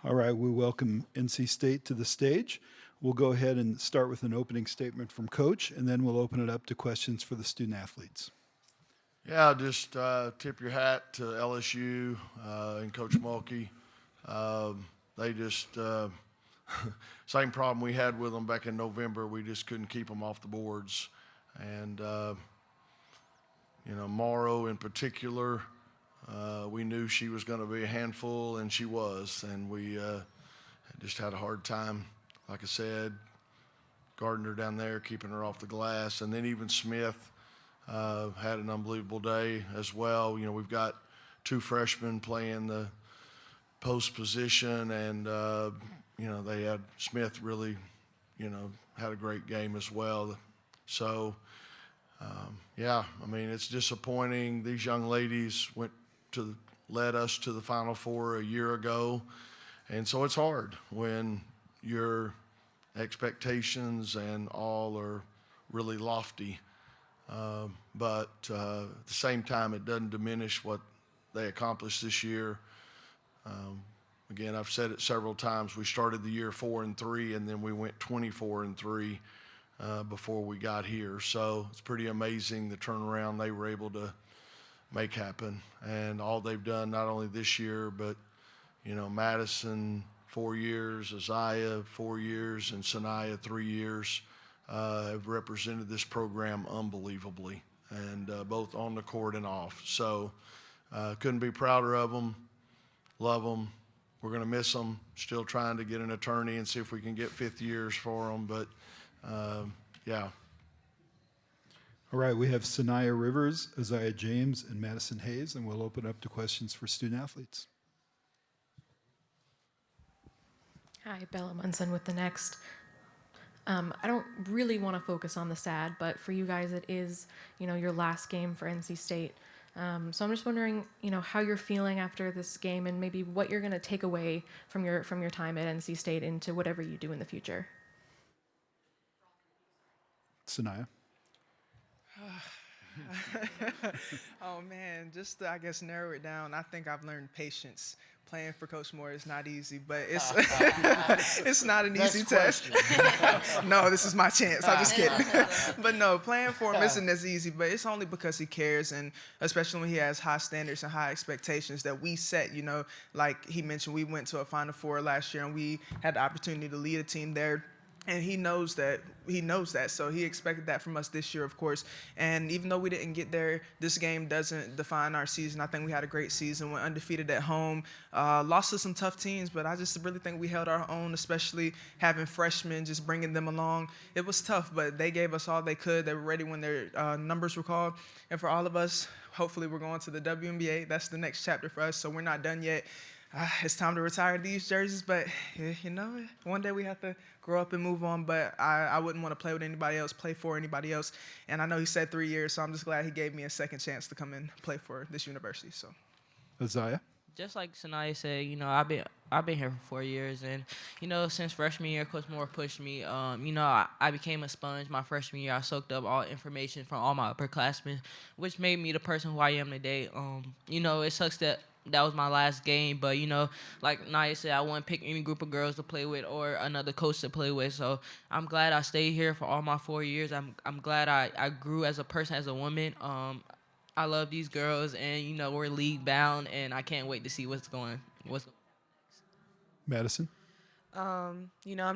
All right, we welcome NC State to the stage. We'll go ahead and start with an opening statement from Coach, and then we'll open it up to questions for the student athletes. Yeah, just tip your hat to LSU and Coach Mulkey. They just same problem we had with them back in November. We just couldn't keep them off the boards, and Morrow in particular, we knew she was going to be a handful, and she was, and we just had a hard time. Like I said, guarding her down there, keeping her off the glass, and then even Smith had an unbelievable day as well. We've got two freshmen playing the post position, and they had Smith really, had a great game as well. So, it's disappointing. These young ladies led us to the Final Four a year ago, and so it's hard when your expectations and all are really lofty. But at the same time, it doesn't diminish what they accomplished this year. Again, I've said it several times. We started the year 4-3, and then we went 24-3 before we got here. So it's pretty amazing the turnaround they were able to make happen, and all they've done not only this year, but Madison 4 years, Aziaha 4 years, and Saniya 3 years. Have represented this program unbelievably, and both on the court and off. So couldn't be prouder of them. Love them. We're going to miss them. Still trying to get an attorney and see if we can get 5th years for them. But, yeah. All right, we have Saniya Rivers, Aziaha James, and Madison Hayes, and we'll open up to questions for student athletes. Hi, Bella Munson with The Next. I don't really want to focus on the sad, but for you guys, it is, your last game for NC State. So I'm just wondering, how you're feeling after this game, and maybe what you're going to take away from your time at NC State into whatever you do in the future. Saniya. Oh man, just to, I guess, narrow it down, I think I've learned patience. Playing for Coach Moore is not easy, but it's it's not an easy test. No, this is my chance. I'm just kidding. But no, playing for him isn't as easy, but it's only because he cares, and especially when he has high standards and high expectations that we set. Like he mentioned, we went to a Final Four last year, and we had the opportunity to lead a team there. And he knows that. So he expected that from us this year, of course. And even though we didn't get there, this game doesn't define our season. I think we had a great season. Went undefeated at home. Lost to some tough teams, but I just really think we held our own, especially having freshmen, just bringing them along. It was tough, but they gave us all they could. They were ready when their numbers were called. And for all of us, hopefully we're going to the WNBA. That's the next chapter for us, so we're not done yet. It's time to retire these jerseys, but one day we have to grow up and move on. But I wouldn't want to play with anybody else, play for anybody else. And I know he said 3 years, so I'm just glad he gave me a second chance to come and play for this university. So, Aziaha. Just like Saniya said, I've been here for 4 years, and since freshman year, Coach Moore pushed me. I became a sponge my freshman year. I soaked up all information from all my upperclassmen, which made me the person who I am today. It sucks that was my last game, but like Naya said, I wouldn't pick any group of girls to play with or another coach to play with. So I'm glad I stayed here for all my 4 years. I'm glad I grew as a person, as a woman. I love these girls, and we're league bound, and I can't wait to see what's going. Madison. I'm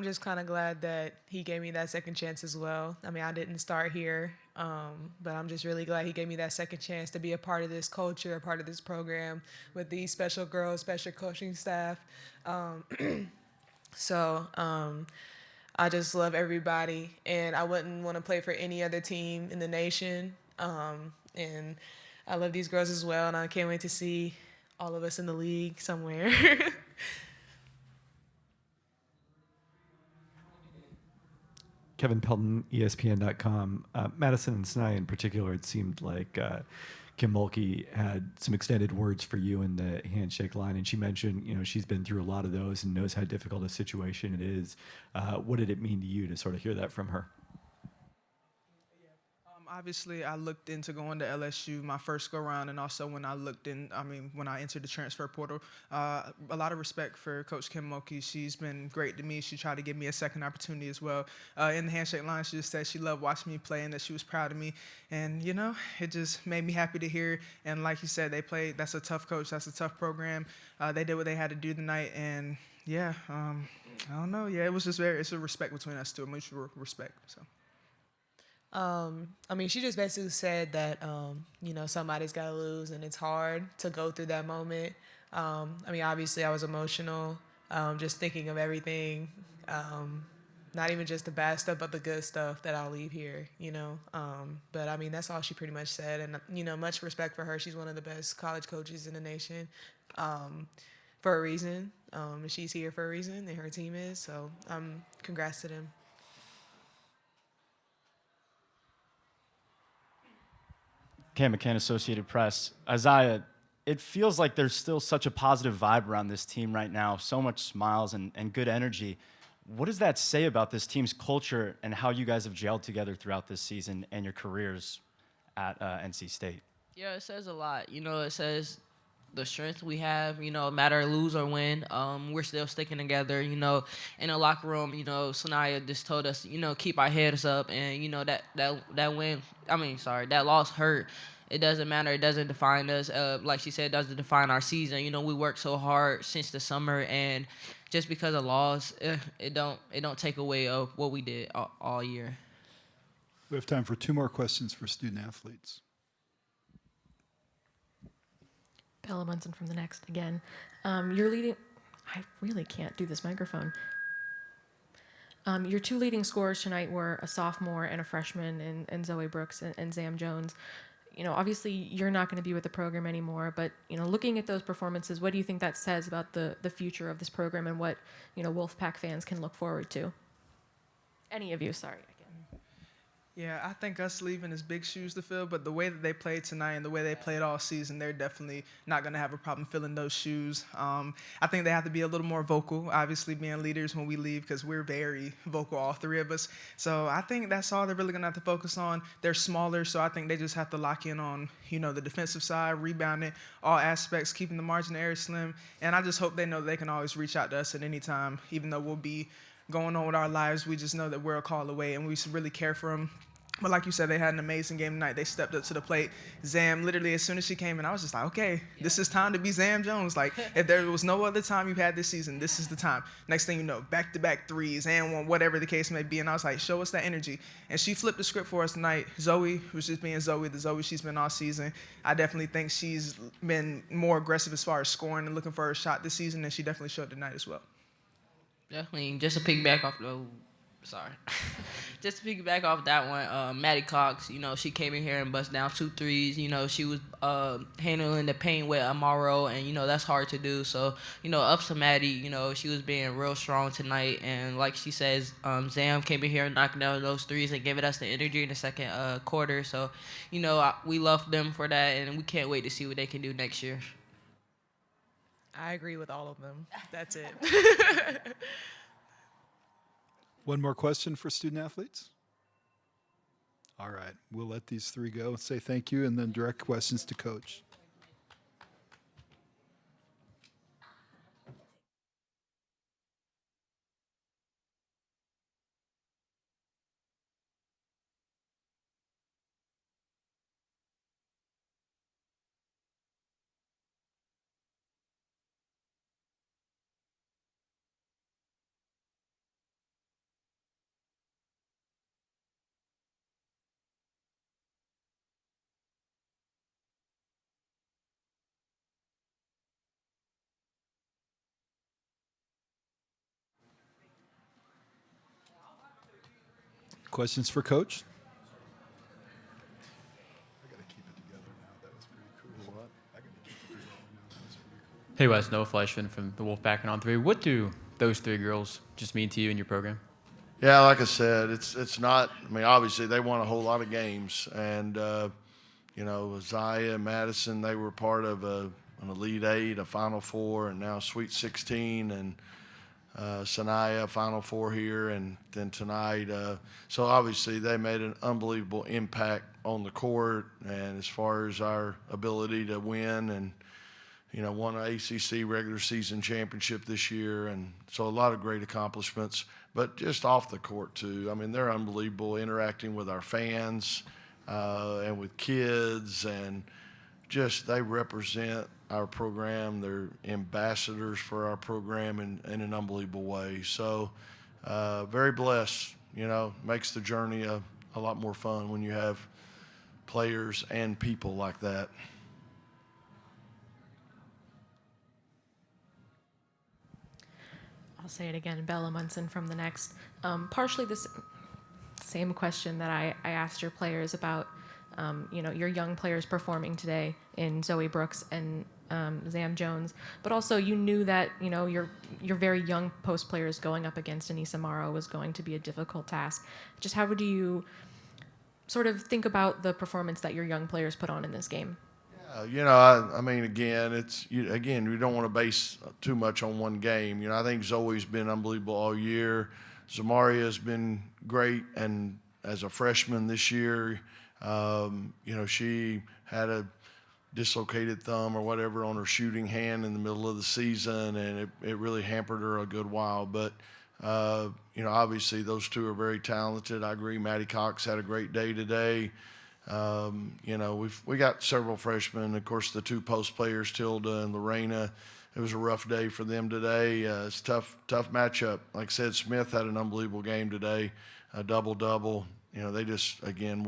just kind of glad that he gave me that second chance as well. I mean, I didn't start here, but I'm just really glad he gave me that second chance to be a part of this culture, a part of this program with these special girls, special coaching staff. So I just love everybody, and I wouldn't want to play for any other team in the nation. And I love these girls as well, and I can't wait to see all of us in the league somewhere. Kevin Pelton, ESPN.com. Madison and Saniya in particular, it seemed like Kim Mulkey had some extended words for you in the handshake line, and she mentioned, she's been through a lot of those and knows how difficult a situation it is. What did it mean to you to sort of hear that from her? Obviously, I looked into going to LSU my first go round, and also when I entered the transfer portal. A lot of respect for Coach Kim Mulkey. She's been great to me. She tried to give me a second opportunity as well. In the handshake line, she just said she loved watching me play and that she was proud of me. And, it just made me happy to hear. And like you said, they played. That's a tough coach. That's a tough program. They did what they had to do tonight. And, yeah, I don't know. Yeah, it was just it's a respect between us two, a mutual respect. So. She just basically said that, somebody's got to lose and it's hard to go through that moment. Obviously I was emotional, just thinking of everything, not even just the bad stuff, but the good stuff that I'll leave here, But, that's all she pretty much said. And, much respect for her. She's one of the best college coaches in the nation for a reason. She's here for a reason, and her team is. So, congrats to them. Cam McCann, Associated Press. Aziaha, it feels like there's still such a positive vibe around this team right now, so much smiles and good energy. What does that say about this team's culture and how you guys have gelled together throughout this season and your careers at NC State? Yeah, it says a lot. It says the strength we have, no matter lose or win, we're still sticking together, in the locker room, Saniya just told us, keep our heads up, and, that loss hurt. It doesn't matter. It doesn't define us. Like she said, it doesn't define our season. We worked so hard since the summer, and just because of loss, it don't take away of what we did all year. We have time for 2 more questions for student athletes. Bella Munson from the Next again. You're leading. I really can't do this microphone. Your 2 leading scorers tonight were a sophomore and a freshman, and Zoe Brooks and Zam Jones. Obviously you're not going to be with the program anymore, but looking at those performances, what do you think that says about the future of this program and what Wolfpack fans can look forward to? Any of you, sorry. Yeah, I think us leaving is big shoes to fill, but the way that they played tonight and the way they played all season, they're definitely not going to have a problem filling those shoes. I think they have to be a little more vocal, obviously being leaders when we leave, because we're very vocal, all 3 of us. So I think that's all they're really going to have to focus on. They're smaller, so I think they just have to lock in on, the defensive side, rebounding, all aspects, keeping the margin of error slim. And I just hope they know they can always reach out to us at any time, even though we'll be going on with our lives. We just know that we're a call away, and we should really care for them. But like you said, they had an amazing game tonight. They stepped up to the plate. Zam, literally, as soon as she came in, I was just like, okay, this is time to be Zam Jones. Like, if there was no other time you've had this season, this is the time. Next thing you know, back-to-back threes and one, whatever the case may be. And I was like, show us that energy. And she flipped the script for us tonight. Zoe was just being Zoe, the Zoe she's been all season. I definitely think she's been more aggressive as far as scoring and looking for her shot this season, and she definitely showed tonight as well. Definitely, just to piggyback off just to piggyback off that one, Maddie Cox, she came in here and bust down 2 threes. She was handling the paint with Amaro, and, that's hard to do. So, ups to Maddie, she was being real strong tonight. And like she says, Zam came in here and knocked down those threes and giving us the energy in the second quarter. So, we love them for that, and we can't wait to see what they can do next year. I agree with all of them. That's it. 1 more question for student athletes? All right, we'll let these 3 go. Say thank you and then direct questions to Coach. Questions for Coach? I gotta keep it together now. That was pretty cool. What? I gotta keep it together now. That was pretty cool. Hey Wes, Noah Fleischman from the Wolfpack and On 3. What do those 3 girls just mean to you and your program? Yeah, like I said, it's not. Obviously they won a whole lot of games, and Aziaha and Madison, they were part of an Elite 8, a Final Four, and now Sweet 16, and Saniya, Final Four here, and then tonight. So obviously they made an unbelievable impact on the court, and as far as our ability to win, and won an ACC regular season championship this year, and so a lot of great accomplishments. But just off the court too, I mean, they're unbelievable, interacting with our fans and with kids, and just they represent our program. They're ambassadors for our program in an unbelievable way. So very blessed. Makes the journey a lot more fun when you have players and people like that. I'll say it again, Bella Munson from the Next. Partially this same question that I asked your players about, your young players performing today in Zoe Brooks and Zam Jones, but also you knew that, your very young post players going up against Anissa Morrow was going to be a difficult task. Just how would you sort of think about the performance that your young players put on in this game? I mean, again, we don't want to base too much on one game. I think Zoe's been unbelievable all year. Zamaria's been great, and as a freshman this year, she had a dislocated thumb or whatever on her shooting hand in the middle of the season, and it really hampered her a good while. But obviously those two are very talented. I agree. Maddie Cox had a great day today. We got several freshmen. Of course, the two post players, Tilda and Lorena. It was a rough day for them today. It's tough matchup. Like I said, Smith had an unbelievable game today, a double-double. They just, again,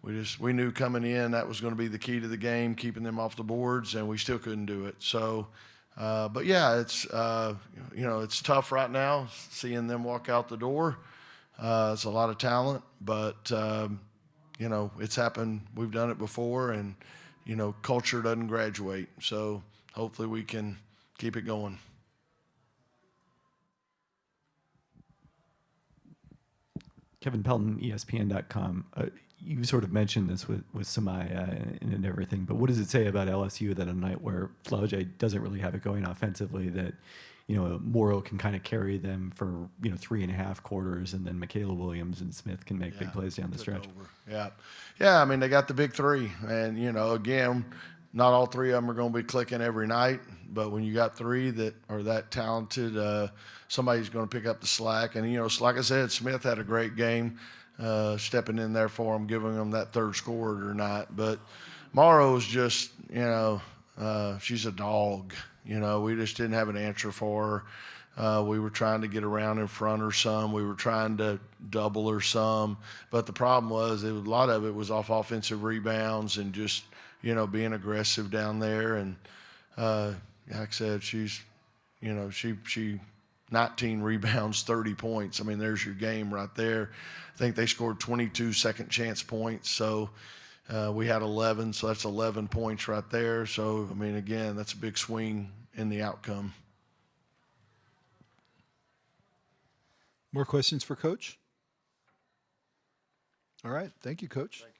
we knew coming in that was going to be the key to the game, keeping them off the boards, and we still couldn't do it. So, but yeah, it's tough right now seeing them walk out the door. It's a lot of talent, but it's happened. We've done it before, and culture doesn't graduate. So hopefully we can keep it going. Kevin Pelton, ESPN.com. You sort of mentioned this with Saniya and everything, but what does it say about LSU that a night where Flaugier doesn't really have it going offensively, that Morrow can kind of carry them for 3.5 quarters, and then Michaela Williams and Smith can make big plays down the stretch? Yeah. I mean, they got the big three, and again, not all three of them are going to be clicking every night, but when you got three that are that talented, somebody's going to pick up the slack. And like I said, Smith had a great game, stepping in there for them, giving them that third score or not. But Morrow's just, she's a dog. We just didn't have an answer for her. We were trying to get around in front her some. We were trying to double her some. But the problem was, a lot of it was off offensive rebounds and just, being aggressive down there. And like I said, she's, she 19 rebounds, 30 points. I mean, there's your game right there. I think they scored 22 second chance points. So we had 11, so that's 11 points right there. So, I mean, again, that's a big swing in the outcome. More questions for Coach? All right. Thank you, Coach. Thank you.